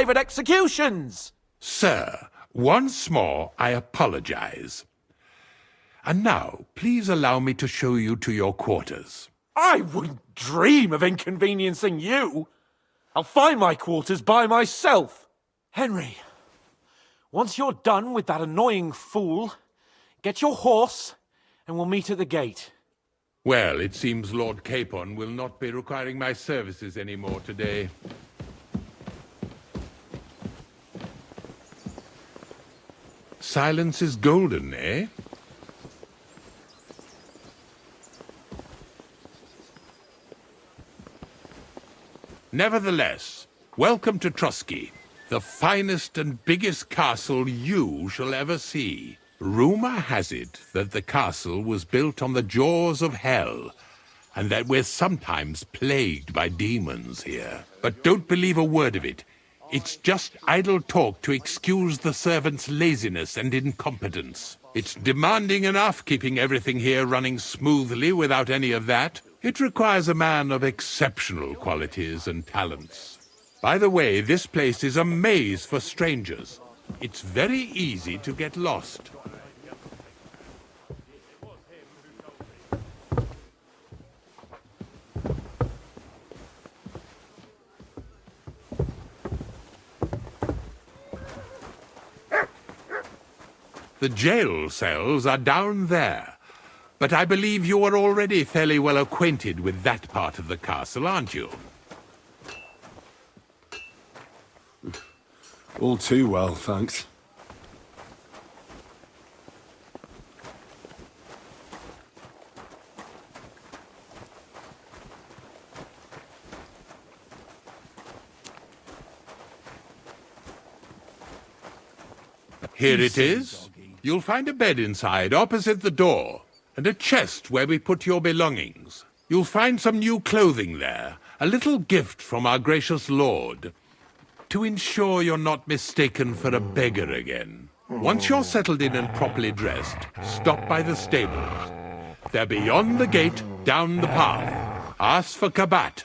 private executions! Sir, once more I apologize. And now, please allow me to show you to your quarters. I wouldn't dream of inconveniencing you. I'll find my quarters by myself. Henry, once you're done with that annoying fool, get your horse and we'll meet at the gate. Well, it seems Lord Capon will not be requiring my services anymore today. Silence is golden, eh? Nevertheless, welcome to Trusky, the finest and biggest castle you shall ever see. Rumor has it that the castle was built on the jaws of hell, and that we're sometimes plagued by demons here. But don't believe a word of it. It's just idle talk to excuse the servants' laziness and incompetence. It's demanding enough keeping everything here running smoothly without any of that. It requires a man of exceptional qualities and talents. By the way, this place is a maze for strangers. It's very easy to get lost. The jail cells are down there, but I believe you are already fairly well acquainted with that part of the castle, aren't you? All too well, thanks. Here it is. You'll find a bed inside, opposite the door, and a chest where we put your belongings. You'll find some new clothing there, a little gift from our gracious lord, to ensure you're not mistaken for a beggar again. Once you're settled in and properly dressed, stop by the stables. They're beyond the gate, down the path. Ask for Kabat.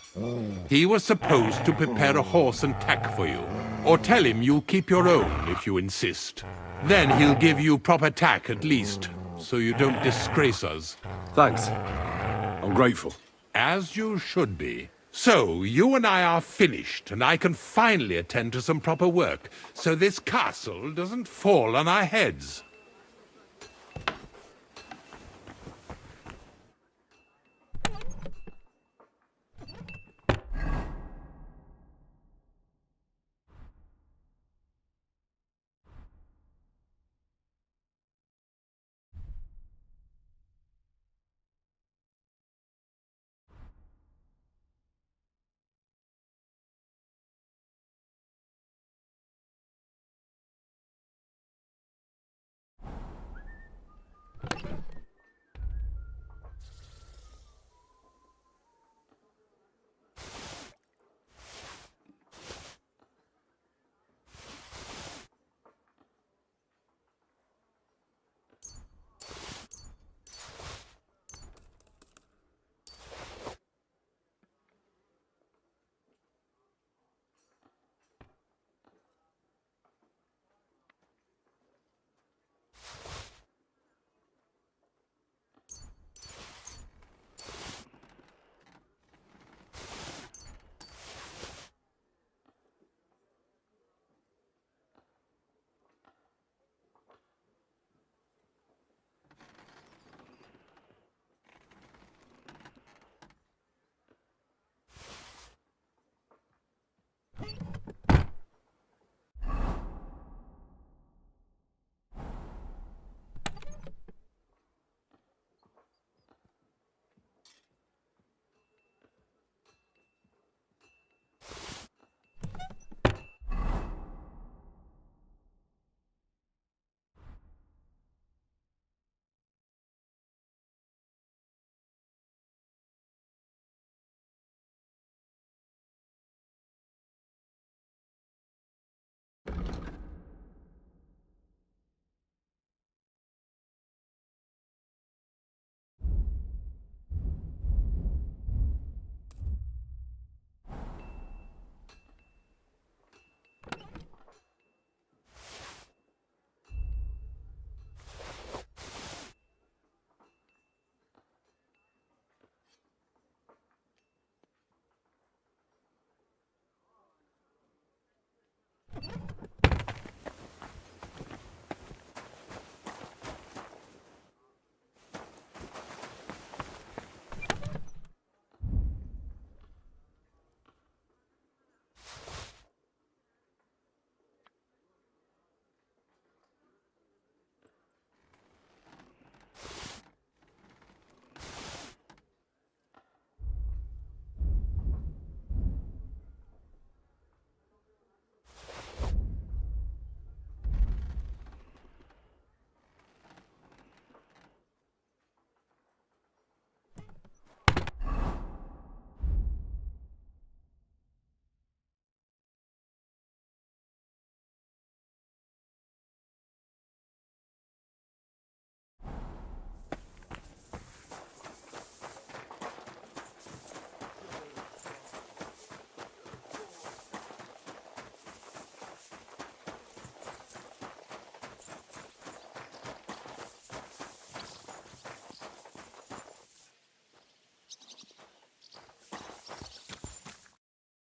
He was supposed to prepare a horse and tack for you. Or tell him you'll keep your own if you insist. Then he'll give you proper tack at least, so you don't disgrace us. Thanks. I'm grateful. As you should be. So, you and I are finished, and I can finally attend to some proper work, so this castle doesn't fall on our heads.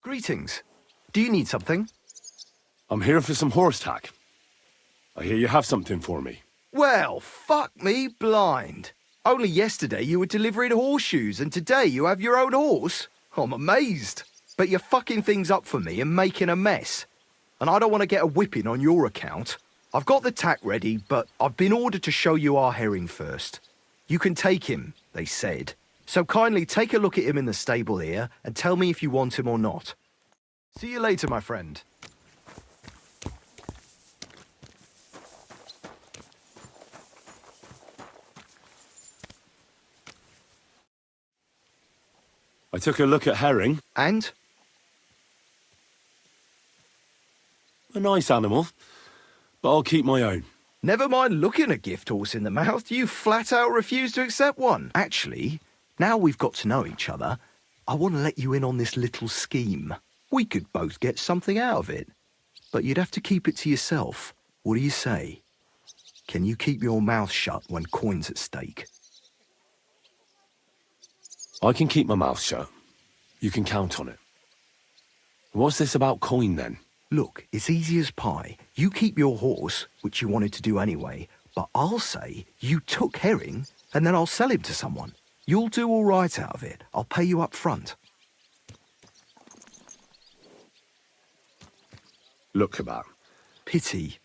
Greetings. Do you need something? I'm here for some horse tack. I hear you have something for me. Well, fuck me blind. Only yesterday you were delivering horseshoes and today you have your own horse? I'm amazed. But you're fucking things up for me and making a mess. And I don't want to get a whipping on your account. I've got the tack ready, but I've been ordered to show you our herring first. You can take him, they said. So kindly take a look at him in the stable here and tell me if you want him or not. See you later, my friend. I took a look at herring. And? A nice animal, but I'll keep my own. Never mind looking a gift horse in the mouth, you flat out refuse to accept one. Actually, now we've got to know each other, I want to let you in on this little scheme. We could both get something out of it. But you'd have to keep it to yourself. What do you say? Can you keep your mouth shut when coin's at stake? I can keep my mouth shut. You can count on it. What's this about coin, then? Look, it's easy as pie. You keep your horse, which you wanted to do anyway, but I'll say you took herring, and then I'll sell him to someone. You'll do all right out of it. I'll pay you up front. Look at that. Pity.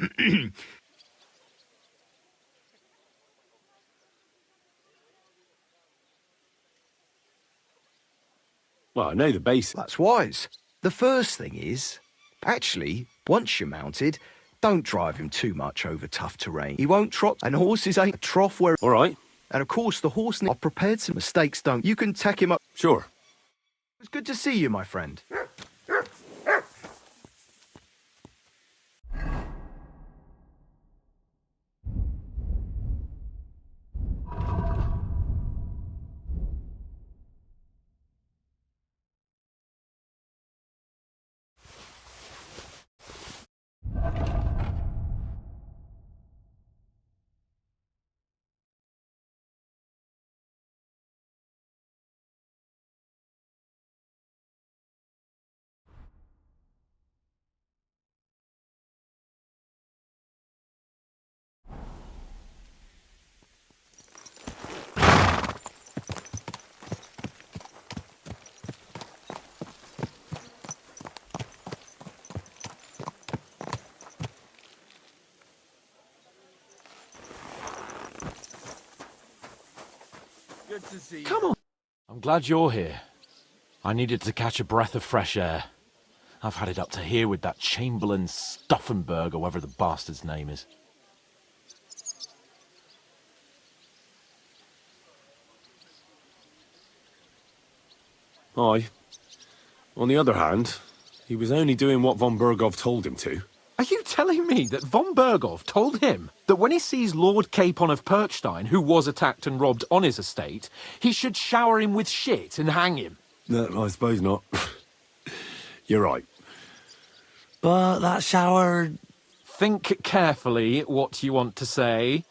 Well, I know the basics. That's wise. The first thing is, actually, once you're mounted, don't drive him too much over tough terrain. He won't trot, and horses ain't a trough where... All right. And of course, the horse... I've prepared some mistakes, don't... You can tack him up... Sure. It's good to see you, my friend. Good to see you. Come on. I'm glad you're here. I needed to catch a breath of fresh air. I've had it up to here with that Chamberlain Stuffenberg or whatever the bastard's name is. Aye. On the other hand, he was only doing what von Berghoff told him to. Are you telling me that von Berghoff told him that when he sees Lord Capon of Perkstein, who was attacked and robbed on his estate, he should shower him with shit and hang him? No, I suppose not. You're right. But that shower... Think carefully what you want to say.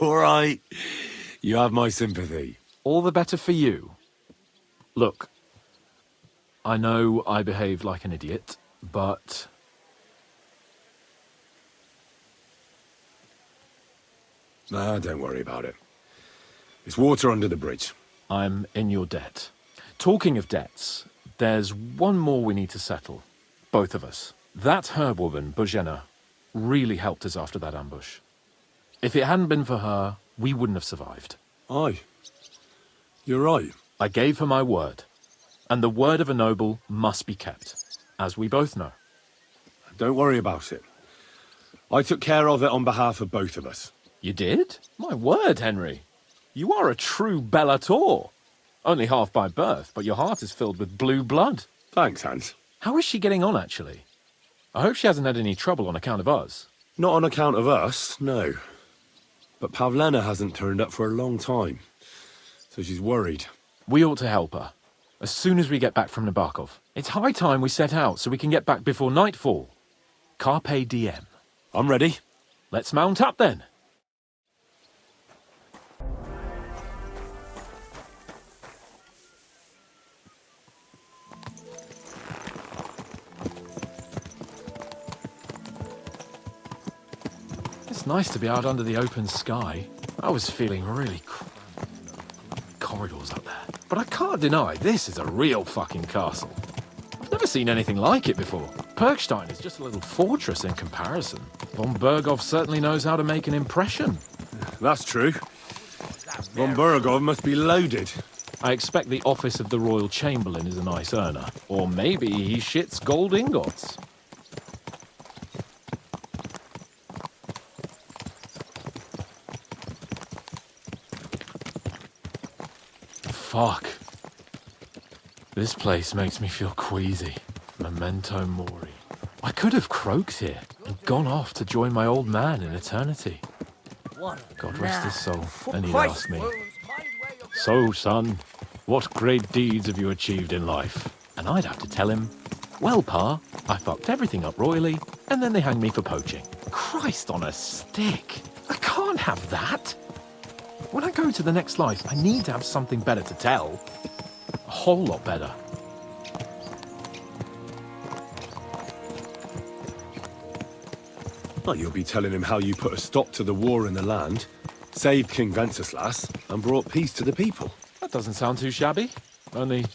All right. You have my sympathy. All the better for you. Look, I know I behaved like an idiot, but Nah, don't worry about it. It's water under the bridge. I'm in your debt. Talking of debts, there's one more we need to settle. Both of us. That herb-woman, Bojena, really helped us after that ambush. If it hadn't been for her, we wouldn't have survived. Aye. You're right. I gave her my word. And the word of a noble must be kept, as we both know. Don't worry about it. I took care of it on behalf of both of us. You did? My word, Henry. You are a true Bellator. Only half by birth, but your heart is filled with blue blood. Thanks, Hans. How is she getting on, actually? I hope she hasn't had any trouble on account of us. Not on account of us, no. But Pavlena hasn't turned up for a long time, so she's worried. We ought to help her. As soon as we get back from Nabokov. It's high time we set out so we can get back before nightfall. Carpe diem. I'm ready. Let's mount up then. It's nice to be out under the open sky. I was feeling really corridors up there. But I can't deny, this is a real fucking castle. I've never seen anything like it before. Perkstein is just a little fortress in comparison. Von Berghoff certainly knows how to make an impression. That's true. Von Burgov must be loaded. I expect the office of the Royal Chamberlain is a nice earner. Or maybe he shits gold ingots. Fuck. This place makes me feel queasy. Memento mori. I could have croaked here and gone off to join my old man in eternity. God rest his soul. And he'd asked me, "So, son, what great deeds have you achieved in life?" And I'd have to tell him, "Well, Pa, I fucked everything up royally, and then they hanged me for poaching." Christ on a stick. I can't have that. When I go to the next life, I need to have something better to tell. A whole lot better. Well, you'll be telling him how you put a stop to the war in the land, saved King Venceslas, and brought peace to the people. That doesn't sound too shabby. Only,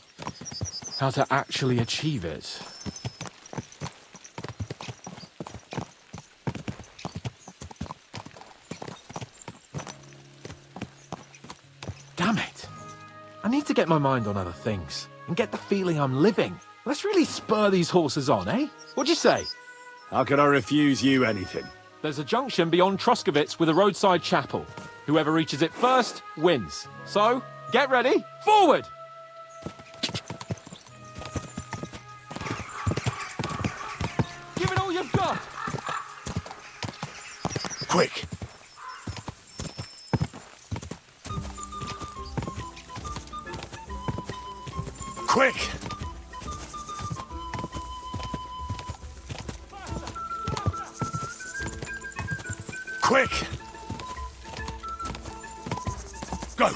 how to actually achieve it. Damn it. I need to get my mind on other things and get the feeling I'm living. Let's really spur these horses on, eh? What'd you say? How could I refuse you anything? There's a junction beyond Truskovitz with a roadside chapel. Whoever reaches it first wins. So, get ready. Forward! Give it all you've got! Quick! Quick! Quick! Go!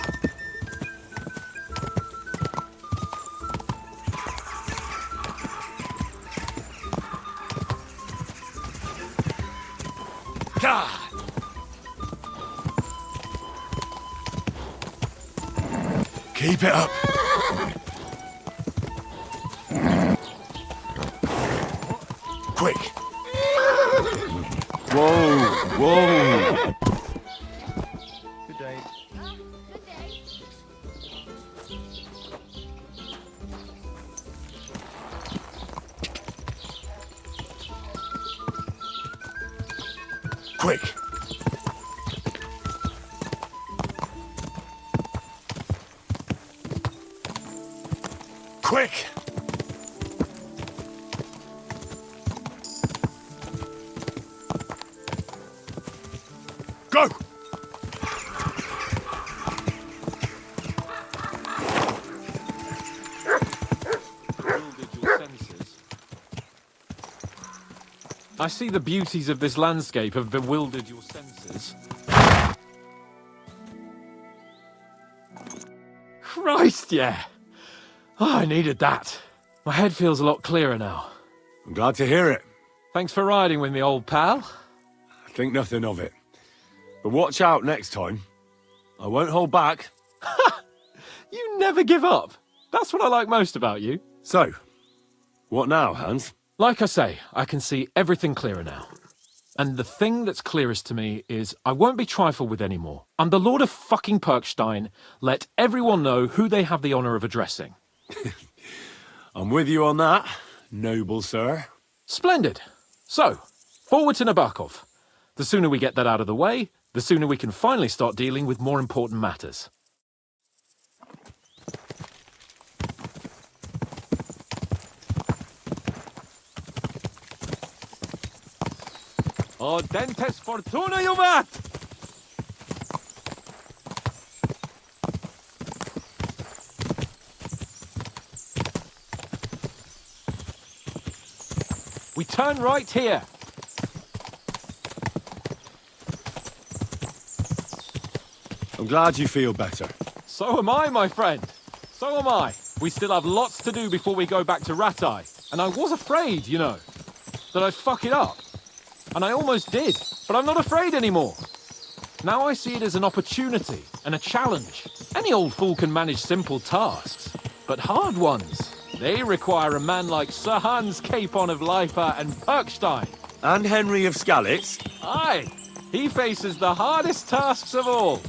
God! Keep it up! Quick! Whoa! Whoa! Good day. Quick! Quick! Go! Bewildered your senses. I see the beauties of this landscape have bewildered your senses. Christ, yeah! Oh, I needed that. My head feels a lot clearer now. I'm glad to hear it. Thanks for riding with me, old pal. Think nothing of it. But watch out next time. I won't hold back. You never give up. That's what I like most about you. So, what now, Hans? Like I say, I can see everything clearer now. And the thing that's clearest to me is I won't be trifled with anymore. I'm the Lord of fucking Perkstein. Let everyone know who they have the honour of addressing. I'm with you on that, noble sir. Splendid. So, forward to Nabokov. The sooner we get that out of the way, the sooner we can finally start dealing with more important matters. O dentes fortuna juvat! We turn right here. I'm glad you feel better. So am I, my friend. So am I. We still have lots to do before we go back to Ratai. And I was afraid, you know, that I'd fuck it up. And I almost did, but I'm not afraid anymore. Now I see it as an opportunity and a challenge. Any old fool can manage simple tasks, but hard ones, they require a man like Sir Hans Capon of Lipa and Perkstein. And Henry of Skalitz. Aye, he faces the hardest tasks of all.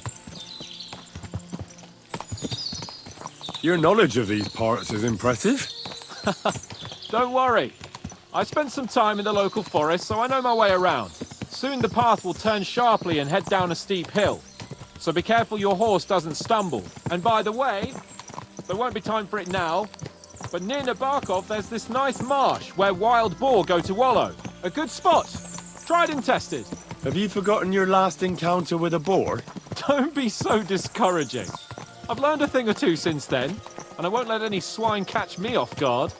Your knowledge of these parts is impressive. Don't worry. I spent some time in the local forest, so I know my way around. Soon the path will turn sharply and head down a steep hill. So be careful your horse doesn't stumble. And by the way, there won't be time for it now, but near Nabokov there's this nice marsh where wild boar go to wallow. A good spot. Tried and tested. Have you forgotten your last encounter with a boar? Don't be so discouraging. I've learned a thing or two since then, and I won't let any swine catch me off guard.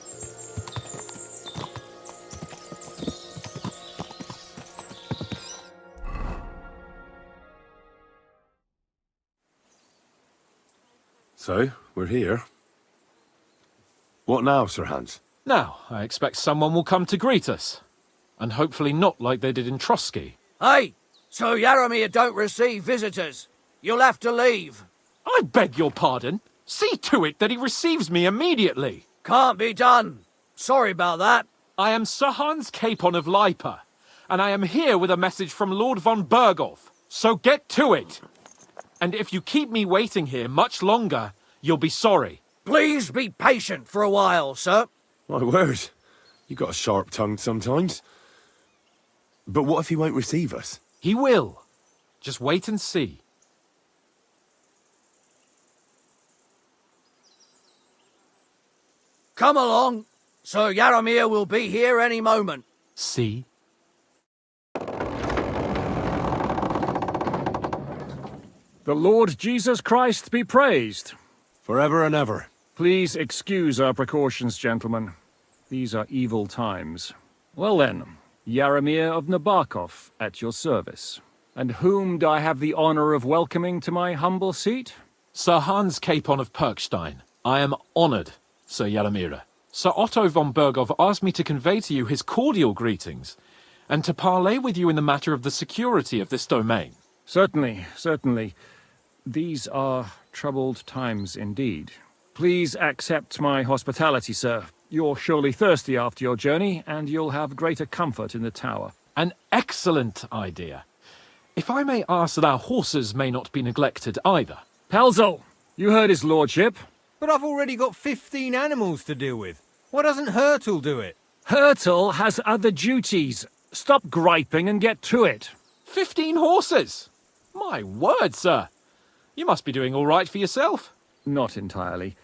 So, we're here. What now, Sir Hans? Now, I expect someone will come to greet us. And hopefully not like they did in Trotsky. Hey, so Yaromir don't receive visitors. You'll have to leave. I beg your pardon. See to it that he receives me immediately. Can't be done. Sorry about that. I am Sir Hans Capon of Lipa, and I am here with a message from Lord von Berghoff. So get to it. And if you keep me waiting here much longer, you'll be sorry. Please be patient for a while, sir. My word. You got a sharp tongue sometimes. But what if he won't receive us? He will. Just wait and see. Come along. Sir Yaromir will be here any moment. See? The Lord Jesus Christ be praised. Forever and ever. Please excuse our precautions, gentlemen. These are evil times. Well then, Yaromir of Nabokov at your service. And whom do I have the honor of welcoming to my humble seat? Sir Hans Capon of Perkstein. I am honoured, Sir Yaromir. Sir Otto von Berghoff asked me to convey to you his cordial greetings, and to parley with you in the matter of the security of this domain. Certainly, certainly. These are troubled times indeed. Please accept my hospitality, sir. You're surely thirsty after your journey, and you'll have greater comfort in the tower. An excellent idea. If I may ask that our horses may not be neglected either. Pelzel, you heard his lordship. But I've already got 15 animals to deal with. Why doesn't Hurtle do it? Hurtle has other duties. Stop griping and get to it. 15 horses! My word, sir. You must be doing all right for yourself. Not entirely.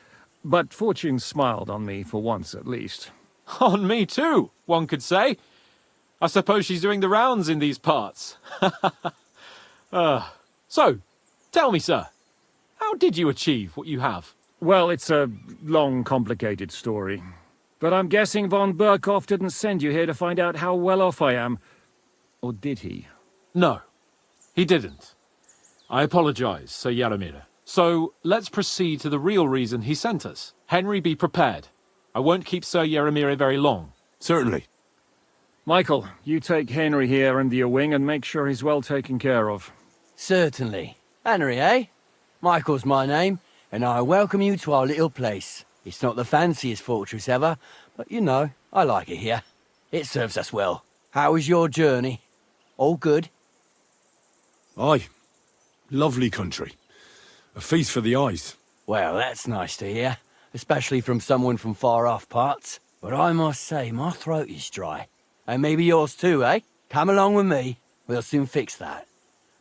But fortune smiled on me for once at least. On me too, one could say. I suppose she's doing the rounds in these parts. So, tell me, sir, how did you achieve what you have? Well, it's a long, complicated story. But I'm guessing von Berghoff didn't send you here to find out how well off I am. Or did he? No, he didn't. I apologize, Sir Yaromir. So, let's proceed to the real reason he sent us. Henry, be prepared. I won't keep Sir Yaromir very long. Certainly. Michael, you take Henry here in the wing and make sure he's well taken care of. Certainly. Henry, eh? Michael's my name, and I welcome you to our little place. It's not the fanciest fortress ever, but you know, I like it here. It serves us well. How was your journey? All good? Aye. Lovely country. A feast for the eyes. Well, that's nice to hear, especially from someone from far-off parts. But I must say, my throat is dry. And maybe yours too, eh? Come along with me. We'll soon fix that.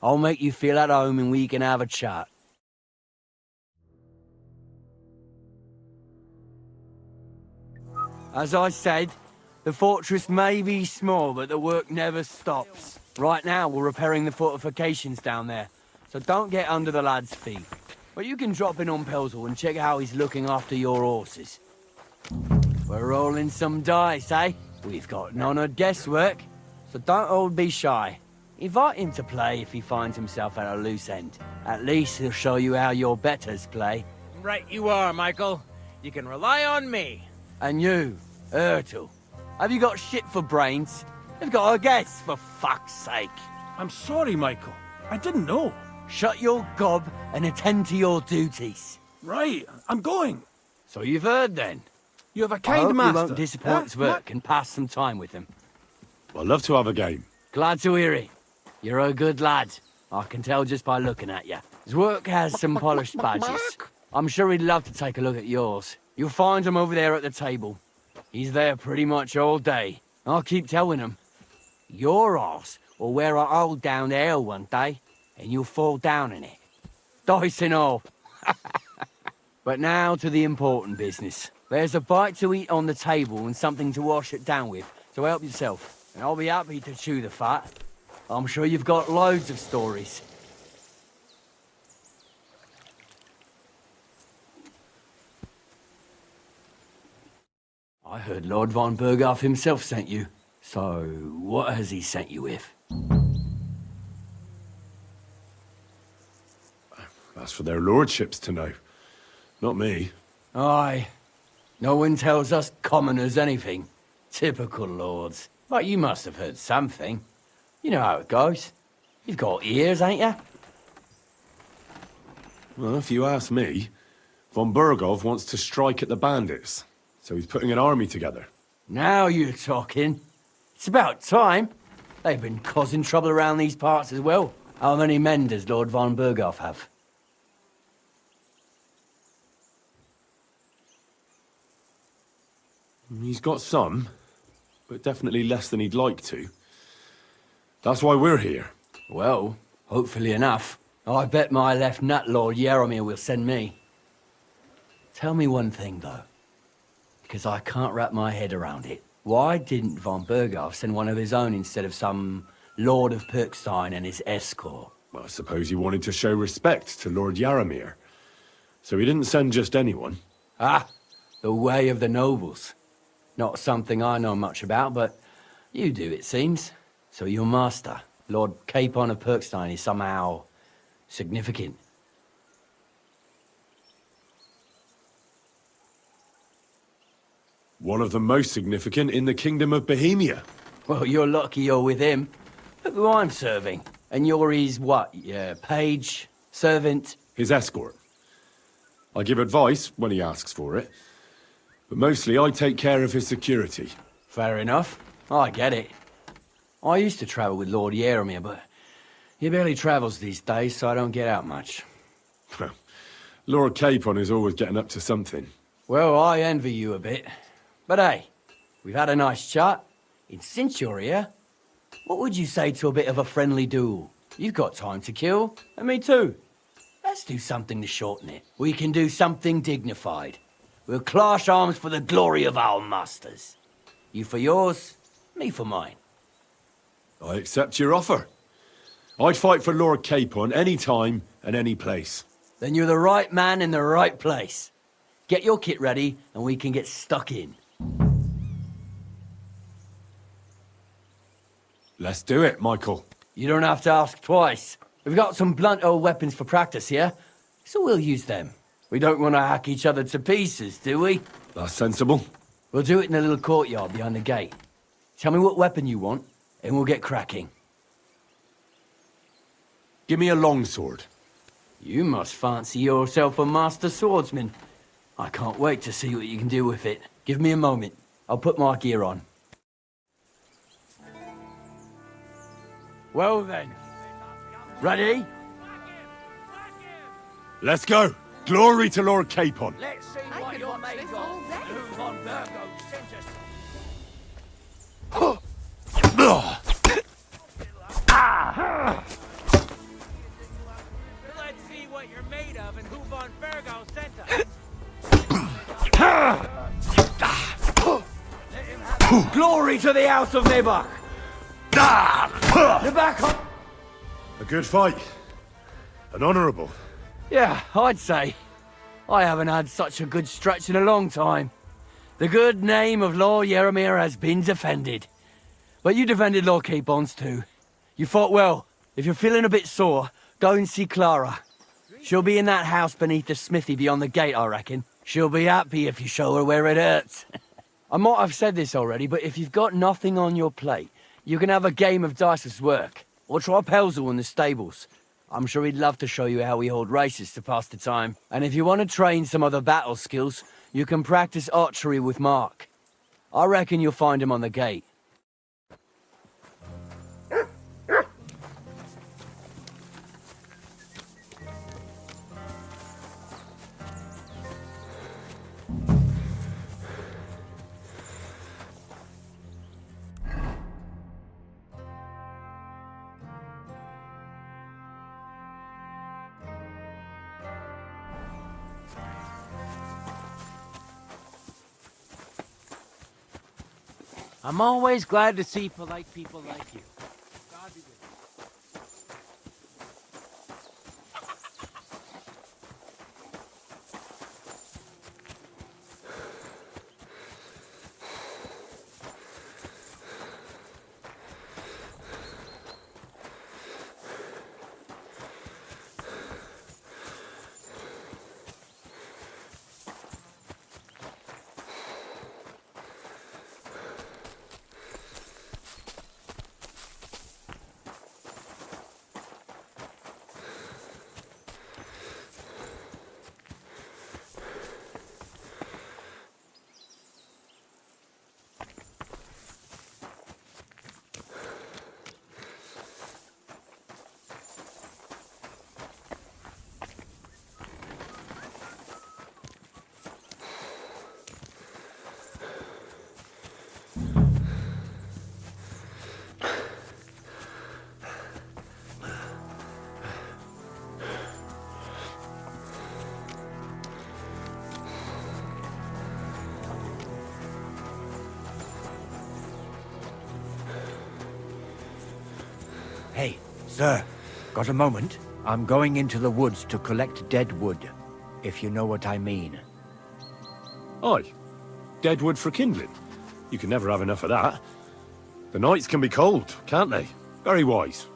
I'll make you feel at home and we can have a chat. As I said, the fortress may be small, but the work never stops. Right now, we're repairing the fortifications down there, so don't get under the lad's feet. But you can drop in on Pelzel and check how he's looking after your horses. We're rolling some dice, eh? We've got none of guesswork, so don't all be shy. Invite him to play if he finds himself at a loose end. At least he'll show you how your betters play. Right you are, Michael. You can rely on me. And you, Ertl, have you got shit for brains? You've got a guess, for fuck's sake. I'm sorry, Michael. I didn't know. Shut your gob and attend to your duties. Right, I'm going. So you've heard then. You have a I kind hope master. you won't disappoint Svert and pass some time with him. I'd love to have a game. Glad to hear it. You're a good lad. I can tell just by looking at you. His work has some polished badges. I'm sure he'd love to take a look at yours. You'll find him over there at the table. He's there pretty much all day. I'll keep telling him. Your arse will wear a hole down there one day, and you'll fall down in it. Dice and all. But now to the important business. There's a bite to eat on the table and something to wash it down with, so help yourself. And I'll be happy to chew the fat. I'm sure you've got loads of stories. I heard Lord von Berghoff himself sent you. So, what has he sent you with? That's for their lordships to know. Not me. Aye. No one tells us commoners anything. Typical lords. But you must have heard something. You know how it goes. You've got ears, ain't you? Well, if you ask me, von Berghoff wants to strike at the bandits. So he's putting an army together. Now you're talking. It's about time. They've been causing trouble around these parts as well. How many men does Lord von Berghoff have? He's got some, but definitely less than he'd like to. That's why we're here. Well, hopefully enough. I bet my left nut Lord Yaromir will send me. Tell me one thing, though, because I can't wrap my head around it. Why didn't von Berghoff send one of his own instead of some Lord of Pirkstein and his escort? Well, I suppose he wanted to show respect to Lord Yaromir. So he didn't send just anyone. Ah, the way of the nobles. Not something I know much about, but you do, it seems. So your master, Lord Capon of Pirkstein, is somehow significant. One of the most significant in the Kingdom of Bohemia. Well, you're lucky you're with him. Look who I'm serving. And you're his what? Yeah, page? Servant? His escort. I give advice when he asks for it. But mostly I take care of his security. Fair enough. I get it. I used to travel with Lord Yaromir, but he barely travels these days, so I don't get out much. Lord Capon is always getting up to something. Well, I envy you a bit. But hey, we've had a nice chat. And since you're here, what would you say to a bit of a friendly duel? You've got time to kill, and me too. Let's do something to shorten it. We can do something dignified. We'll clash arms for the glory of our masters. You for yours, me for mine. I accept your offer. I'd fight for Lord Capon any time and any place. Then you're the right man in the right place. Get your kit ready, and we can get stuck in. Let's do it, Michael. You don't have to ask twice. We've got some blunt old weapons for practice here, so we'll use them. We don't want to hack each other to pieces, do we? That's sensible. We'll do it in the little courtyard behind the gate. Tell me what weapon you want, and we'll get cracking. Give me a longsword. You must fancy yourself a master swordsman. I can't wait to see what you can do with it. Give me a moment. I'll put my gear on. Well then. Ready? Let's go. Glory to Lord Capon. Let's see what you're made of. Who von Virgo sent us. Let's see what you're made of and who von Virgo sent us. Glory to the House of Nebach! Nebach! A good fight. An honourable. Yeah, I'd say. I haven't had such a good stretch in a long time. The good name of Lord Yaramir has been defended. But you defended Lord Capon's too. You fought well. If you're feeling a bit sore, go and see Clara. She'll be in that house beneath the smithy beyond the gate, I reckon. She'll be happy if you show her where it hurts. I might have said this already, but if you've got nothing on your plate, you can have a game of dice's work. Or try Pelzel in the stables. I'm sure he'd love to show you how we hold races to pass the time. And if you want to train some other battle skills, you can practice archery with Mark. I reckon you'll find him on the gate. I'm always glad to see polite people like you. God be with you. Hey, sir, got a moment? I'm going into the woods to collect dead wood, if you know what I mean. Aye. Dead wood for kindling. You can never have enough of that. The nights can be cold, can't they? Very wise.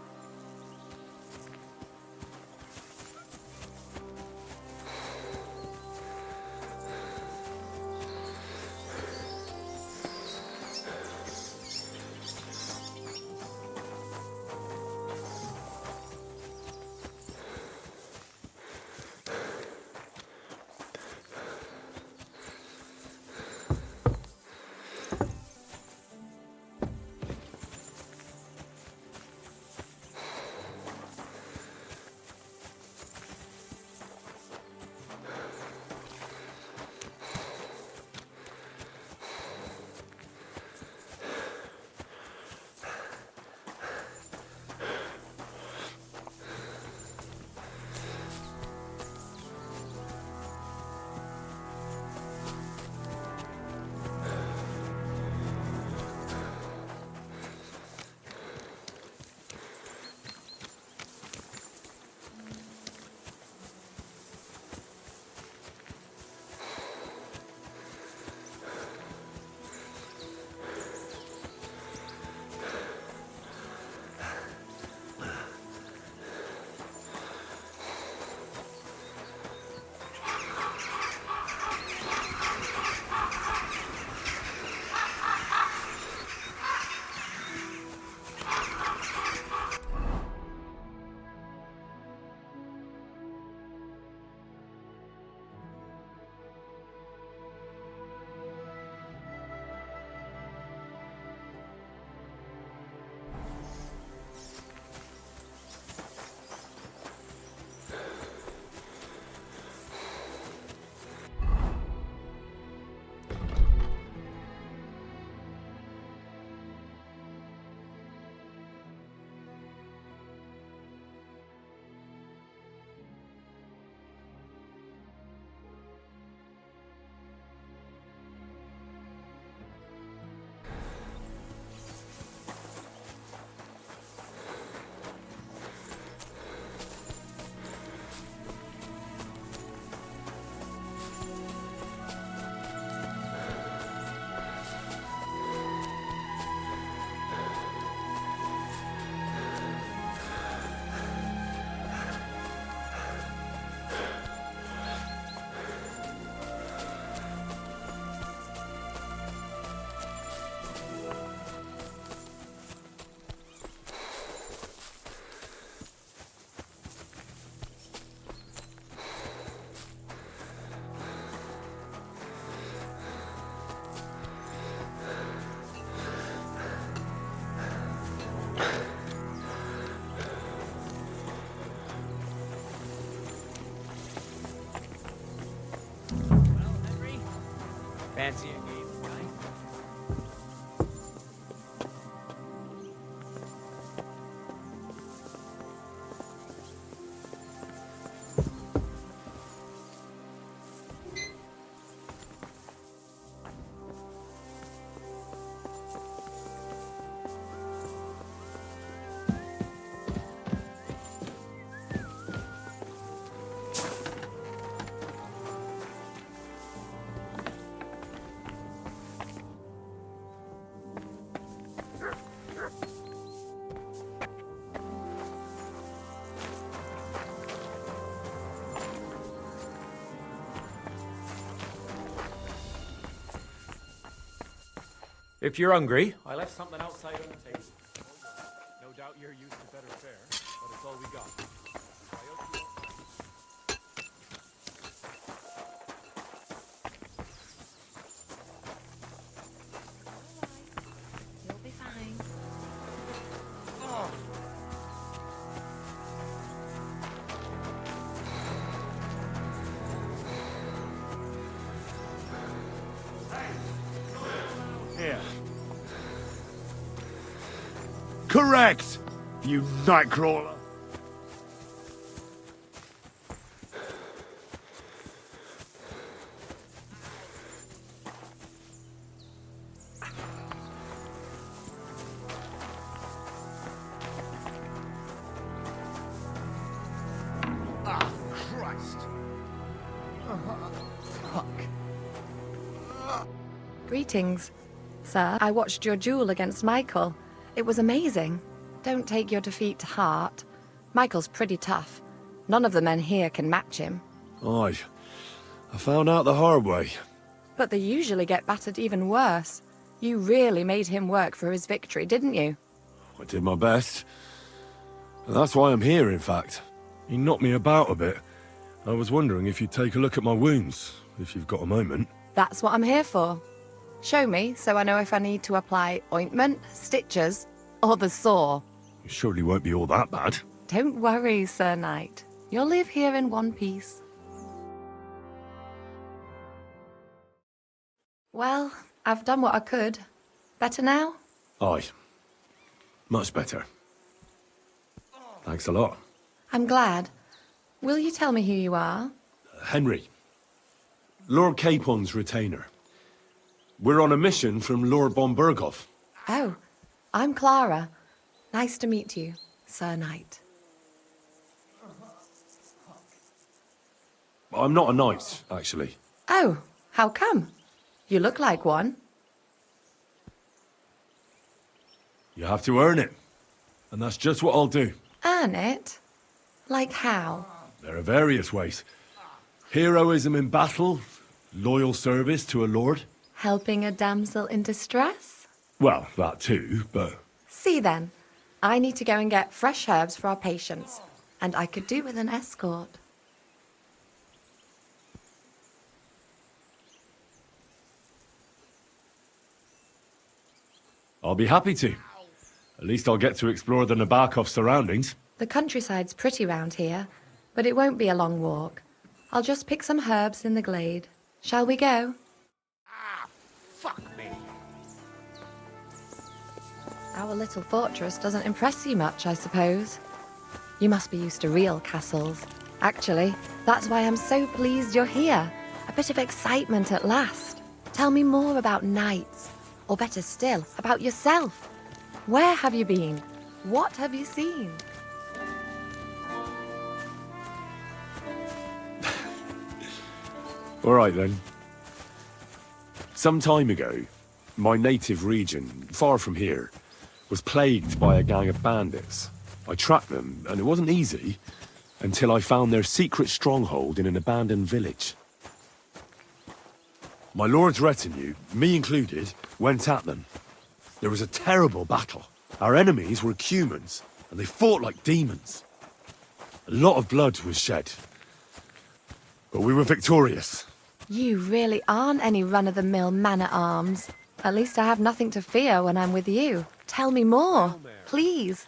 fancy a game, eh? If you're hungry, I left something outside on the table. No doubt you're used to better fare, but it's all we got. I hope you You'll be fine. Here. Correct, you nightcrawler. Greetings, sir. I watched your duel against Michael. It was amazing. Don't take your defeat to heart. Michael's pretty tough. None of the men here can match him. Aye. I found out the hard way. But they usually get battered even worse. You really made him work for his victory, didn't you? I did my best. And that's why I'm here, in fact. He knocked me about a bit. I was wondering if you'd take a look at my wounds, if you've got a moment. That's what I'm here for. Show me so I know if I need to apply ointment, stitches, or the saw. It surely won't be all that bad. Don't worry, Sir Knight. You'll live here in one piece. Well, I've done what I could. Better now? Aye. Much better. Thanks a lot. I'm glad. Will you tell me who you are? Henry. Lord Capon's retainer. We're on a mission from Lord Bombergov. Oh, I'm Clara. Nice to meet you, Sir Knight. I'm not a knight, actually. Oh, how come? You look like one. You have to earn it. And that's just what I'll do. Earn it? Like how? There are various ways. Heroism in battle, loyal service to a lord. Helping a damsel in distress? Well, that too, but... See then, I need to go and get fresh herbs for our patients, and I could do with an escort. I'll be happy to. At least I'll get to explore the Nabokov surroundings. The countryside's pretty round here, but it won't be a long walk. I'll just pick some herbs in the glade. Shall we go? Fuck me. Our little fortress doesn't impress you much, I suppose. You must be used to real castles. Actually, that's why I'm so pleased you're here. A bit of excitement at last. Tell me more about knights. Or better still, about yourself. Where have you been? What have you seen? All right, then. Some time ago, my native region, far from here, was plagued by a gang of bandits. I tracked them, and it wasn't easy, until I found their secret stronghold in an abandoned village. My lord's retinue, me included, went at them. There was a terrible battle. Our enemies were Cumans, and they fought like demons. A lot of blood was shed, but we were victorious. You really aren't any run-of-the-mill man-at-arms. At least I have nothing to fear when I'm with you. Tell me more, please.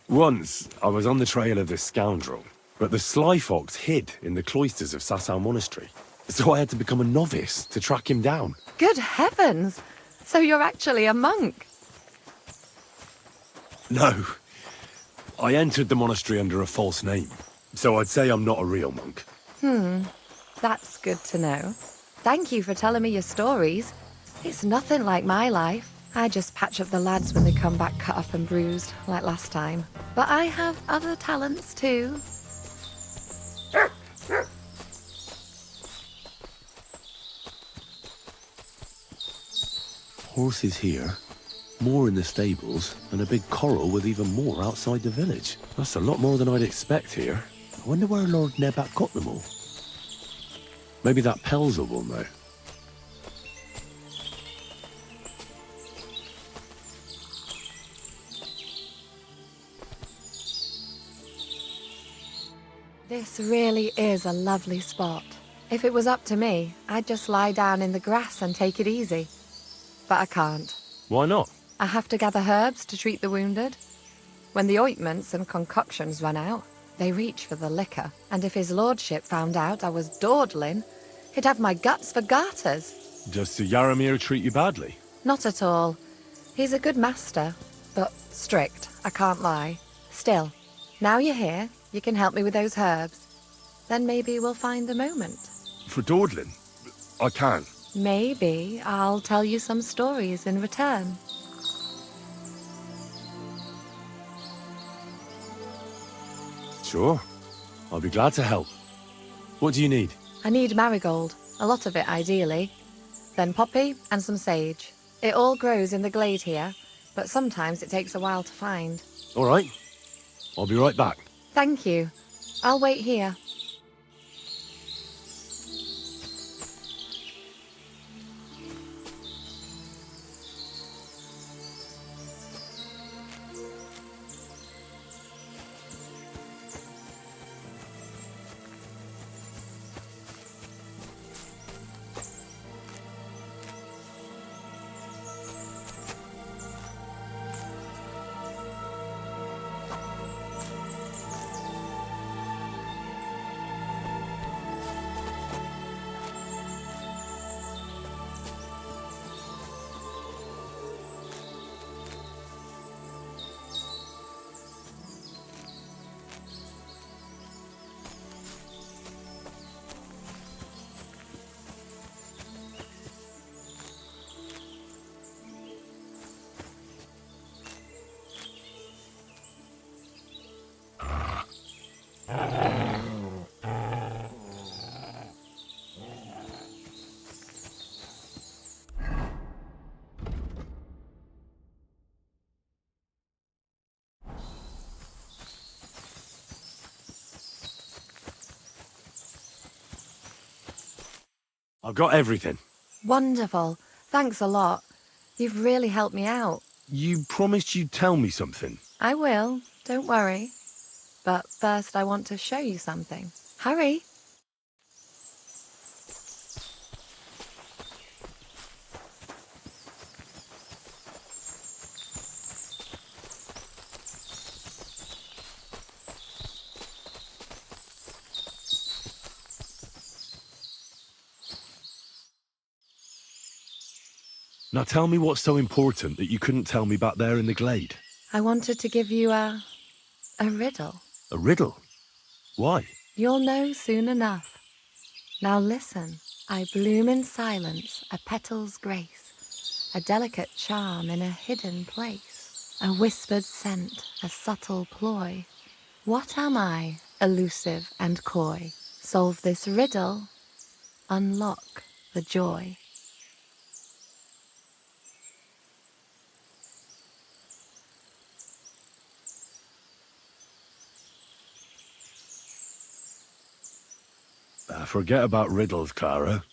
Once, I was on the trail of this scoundrel, but the sly fox hid in the cloisters of Sasau Monastery. So I had to become a novice to track him down. Good heavens! So you're actually a monk? No. I entered the monastery under a false name, so I'd say I'm not a real monk. That's good to know. Thank you for telling me your stories. It's nothing like my life. I just patch up the lads when they come back cut up and bruised, like last time. But I have other talents too. Horses here, more in the stables, and a big corral with even more outside the village. That's a lot more than I'd expect here. I wonder where Lord Nebat got them all. Maybe that Pelzer will know. This really is a lovely spot. If it was up to me, I'd just lie down in the grass and take it easy. But I can't. Why not? I have to gather herbs to treat the wounded. When the ointments and concoctions run out, they reach for the liquor. And if his lordship found out I was dawdling, he'd have my guts for garters. Does Sir Yaramir treat you badly? Not at all. He's a good master, but strict, I can't lie. Still, now you're here, you can help me with those herbs. Then maybe we'll find a moment. For dawdling? I can. Maybe I'll tell you some stories in return. Sure. I'll be glad to help. What do you need? I need marigold, a lot of it ideally. Then poppy and some sage. It all grows in the glade here, but sometimes it takes a while to find. All right. I'll be right back. Thank you. I'll wait here. I've got everything. Wonderful. Thanks a lot. You've really helped me out. You promised you'd tell me something. I will, don't worry. But first I want to show you something. Hurry. Now tell me what's so important that you couldn't tell me back there in the glade. I wanted to give you a riddle. A riddle? Why? You'll know soon enough. Now listen. I bloom in silence, a petal's grace, a delicate charm in a hidden place, a whispered scent, a subtle ploy. What am I, elusive and coy? Solve this riddle, unlock the joy. Forget about riddles, Clara.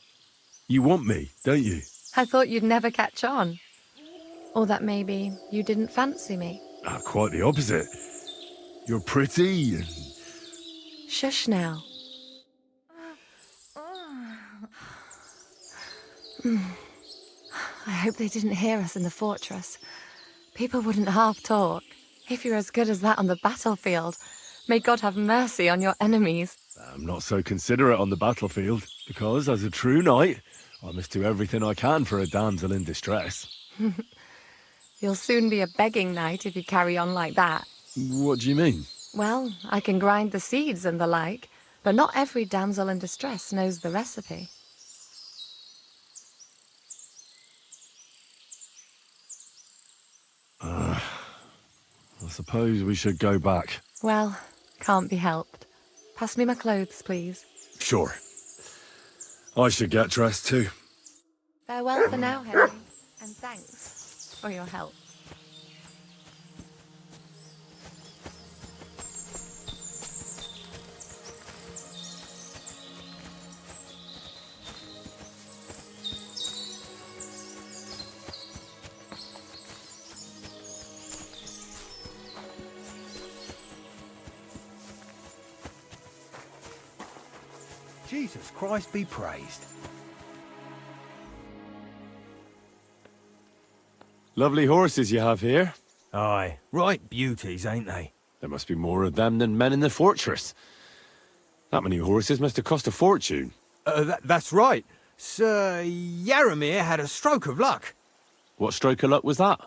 You want me, don't you? I thought you'd never catch on. Or that maybe you didn't fancy me. Quite the opposite. You're pretty and... Shush now. I hope they didn't hear us in the fortress. People wouldn't half talk. If you're as good as that on the battlefield, may God have mercy on your enemies. I'm not so considerate on the battlefield, because as a true knight, I must do everything I can for a damsel in distress. You'll soon be a begging knight if you carry on like that. What do you mean? Well, I can grind the seeds and the like, but not every damsel in distress knows the recipe. I suppose we should go back. Well, can't be helped. Pass me my clothes, please. Sure. I should get dressed too. Farewell for now, Henry, and thanks for your help. Jesus Christ be praised. Lovely horses you have here. Aye, right beauties, ain't they? There must be more of them than men in the fortress. That many horses must have cost a fortune. That's right. Sir Yaramir had a stroke of luck. What stroke of luck was that?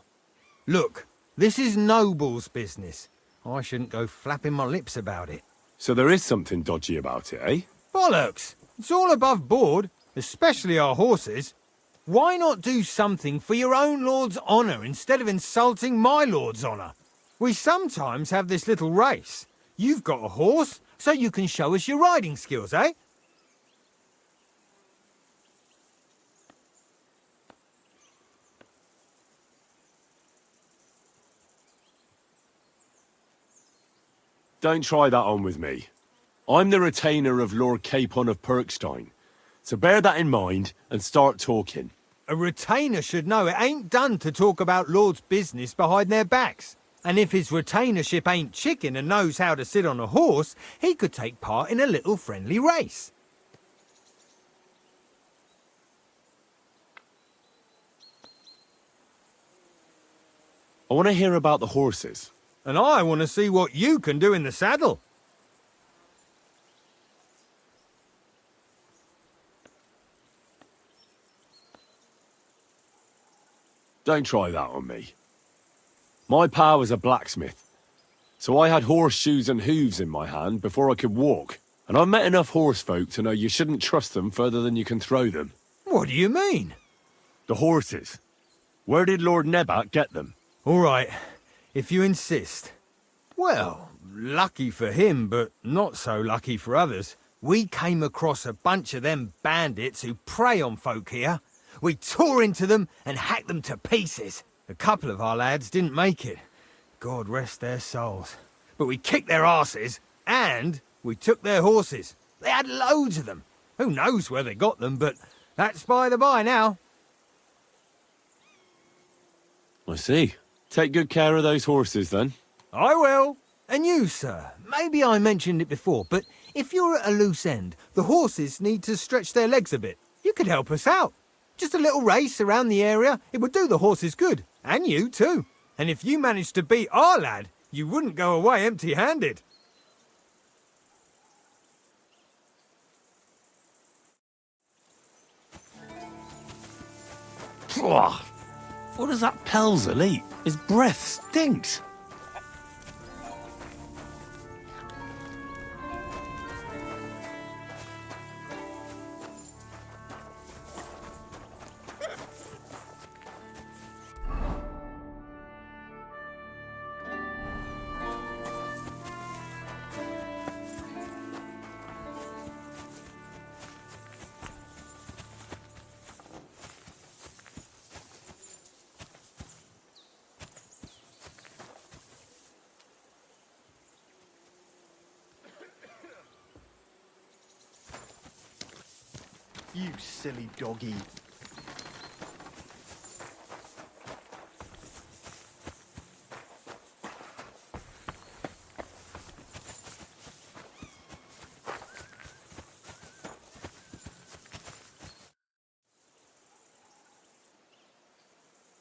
Look, this is noble's business. I shouldn't go flapping my lips about it. So there is something dodgy about it, eh? Bollocks! It's all above board, especially our horses. Why not do something for your own lord's honour instead of insulting my lord's honour? We sometimes have this little race. You've got a horse, so you can show us your riding skills, eh? Don't try that on with me. I'm the retainer of Lord Capon of Perkstein. So bear that in mind and start talking. A retainer should know it ain't done to talk about lords' business behind their backs. And if his retainership ain't chicken and knows how to sit on a horse, he could take part in a little friendly race. I want to hear about the horses. And I want to see what you can do in the saddle. Don't try that on me. My pa was a blacksmith, so I had horseshoes and hooves in my hand before I could walk. And I've met enough horse folk to know you shouldn't trust them further than you can throw them. What do you mean? The horses. Where did Lord Nebat get them? All right, if you insist. Well, lucky for him, but not so lucky for others. We came across a bunch of them bandits who prey on folk here. We tore into them and hacked them to pieces. A couple of our lads didn't make it. God rest their souls. But we kicked their asses, and we took their horses. They had loads of them. Who knows where they got them, but that's by the by now. I see. Take good care of those horses, then. I will. And you, sir, maybe I mentioned it before, but if you're at a loose end, the horses need to stretch their legs a bit. You could help us out. Just a little race around the area, it would do the horses good. And you, too. And if you managed to beat our lad, you wouldn't go away empty-handed. What does that Pelzel eat? His breath stinks. You silly doggy.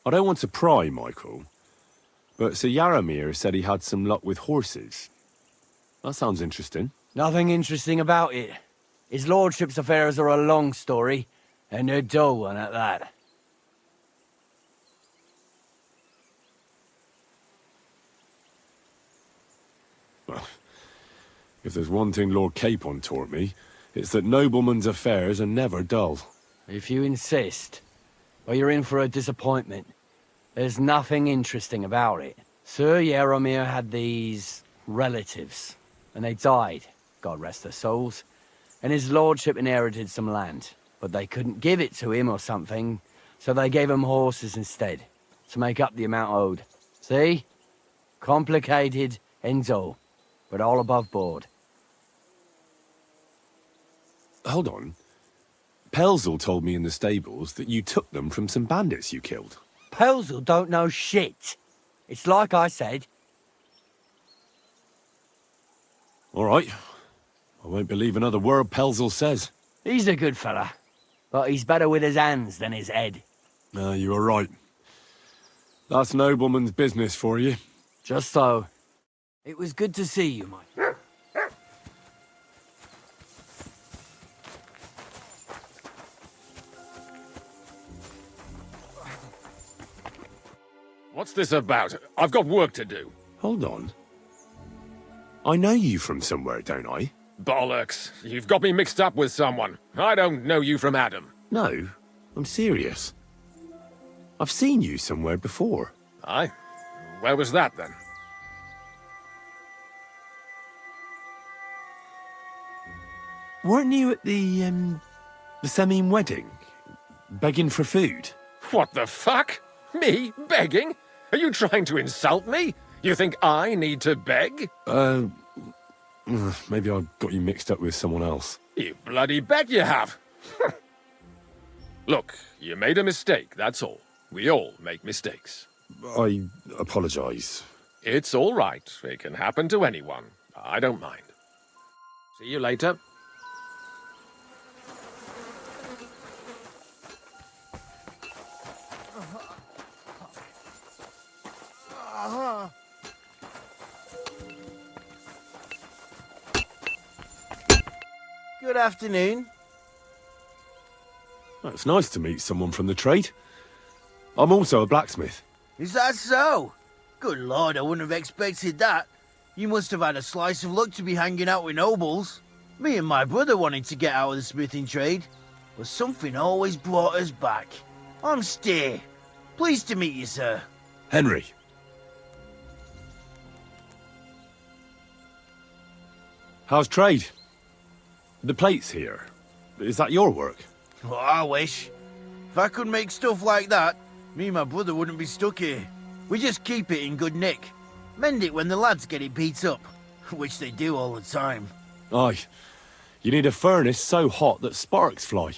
I don't want to pry, Michael, But Sir Yaramir said he had some luck with horses. That sounds interesting. Nothing interesting about it. His lordship's affairs are a long story, and a dull one at that. Well, if there's one thing Lord Capon taught me, it's that noblemen's affairs are never dull. If you insist, well, you're in for a disappointment. There's nothing interesting about it. Sir Yaramir had these relatives, and they died, God rest their souls, and his lordship inherited some land, but they couldn't give it to him or something, so they gave him horses instead, to make up the amount owed. See? Complicated and dull, but all above board. Hold on. Pelzel told me in the stables that you took them from some bandits you killed. Pelzel don't know shit. It's like I said. All right. I won't believe another word Pelzel says. He's a good fella, but he's better with his hands than his head. No, you are right. That's nobleman's business for you. Just so. It was good to see you, Mike. What's this about? I've got work to do. Hold on. I know you from somewhere, don't I? Bollocks. You've got me mixed up with someone. I don't know you from Adam. No, I'm serious. I've seen you somewhere before. Aye? Where was that, then? Weren't you at the Semine wedding? Begging for food? What the fuck? Me? Begging? Are you trying to insult me? You think I need to beg? Maybe I got you mixed up with someone else. You bloody bet you have. Look, you made a mistake, that's all. We all make mistakes. I apologise. It's all right. It can happen to anyone. I don't mind. See you later. Good afternoon. Well, it's nice to meet someone from the trade. I'm also a blacksmith. Is that so? Good lord, I wouldn't have expected that. You must have had a slice of luck to be hanging out with nobles. Me and my brother wanted to get out of the smithing trade, but something always brought us back. I'm Steer. Pleased to meet you, sir. Henry. How's trade? The plates here. Is that your work? Well, I wish. If I could make stuff like that, me and my brother wouldn't be stuck here. We just keep it in good nick. Mend it when the lads get it beat up, which they do all the time. Aye. You need a furnace so hot that sparks fly.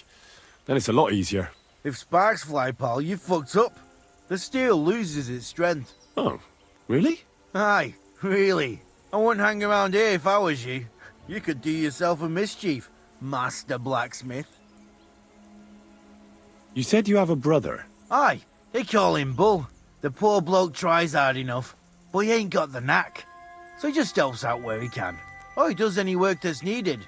Then it's a lot easier. If sparks fly, pal, you fucked up. The steel loses its strength. Oh, really? Aye, really. I wouldn't hang around here if I was you. You could do yourself a mischief, Master Blacksmith. You said you have a brother. Aye, they call him Bull. The poor bloke tries hard enough, but he ain't got the knack. So he just helps out where he can. Or he does any work that's needed.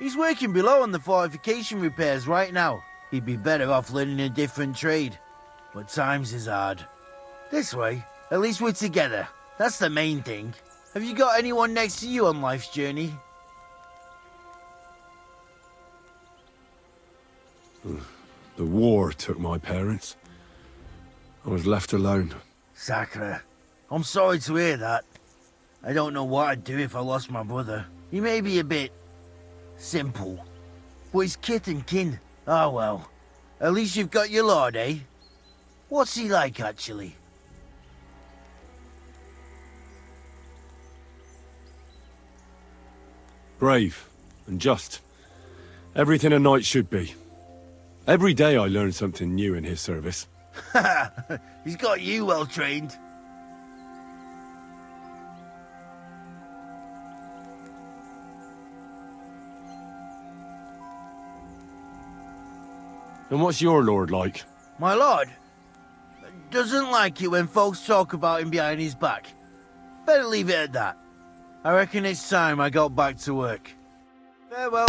He's working below on the fortification repairs right now. He'd be better off learning a different trade. But times is hard. This way, at least we're together. That's the main thing. Have you got anyone next to you on life's journey? The war took my parents. I was left alone. Sacre. I'm sorry to hear that. I don't know what I'd do if I lost my brother. He may be a bit... simple. But he's kith and kin. Ah well. At least you've got your lord, eh? What's he like, actually? Brave and just. Everything a knight should be. Every day I learn something new in his service. He's got you well trained. And what's your lord like? My lord? doesn't like it when folks talk about him behind his back. Better leave it at that. I reckon it's time I got back to work. Farewell.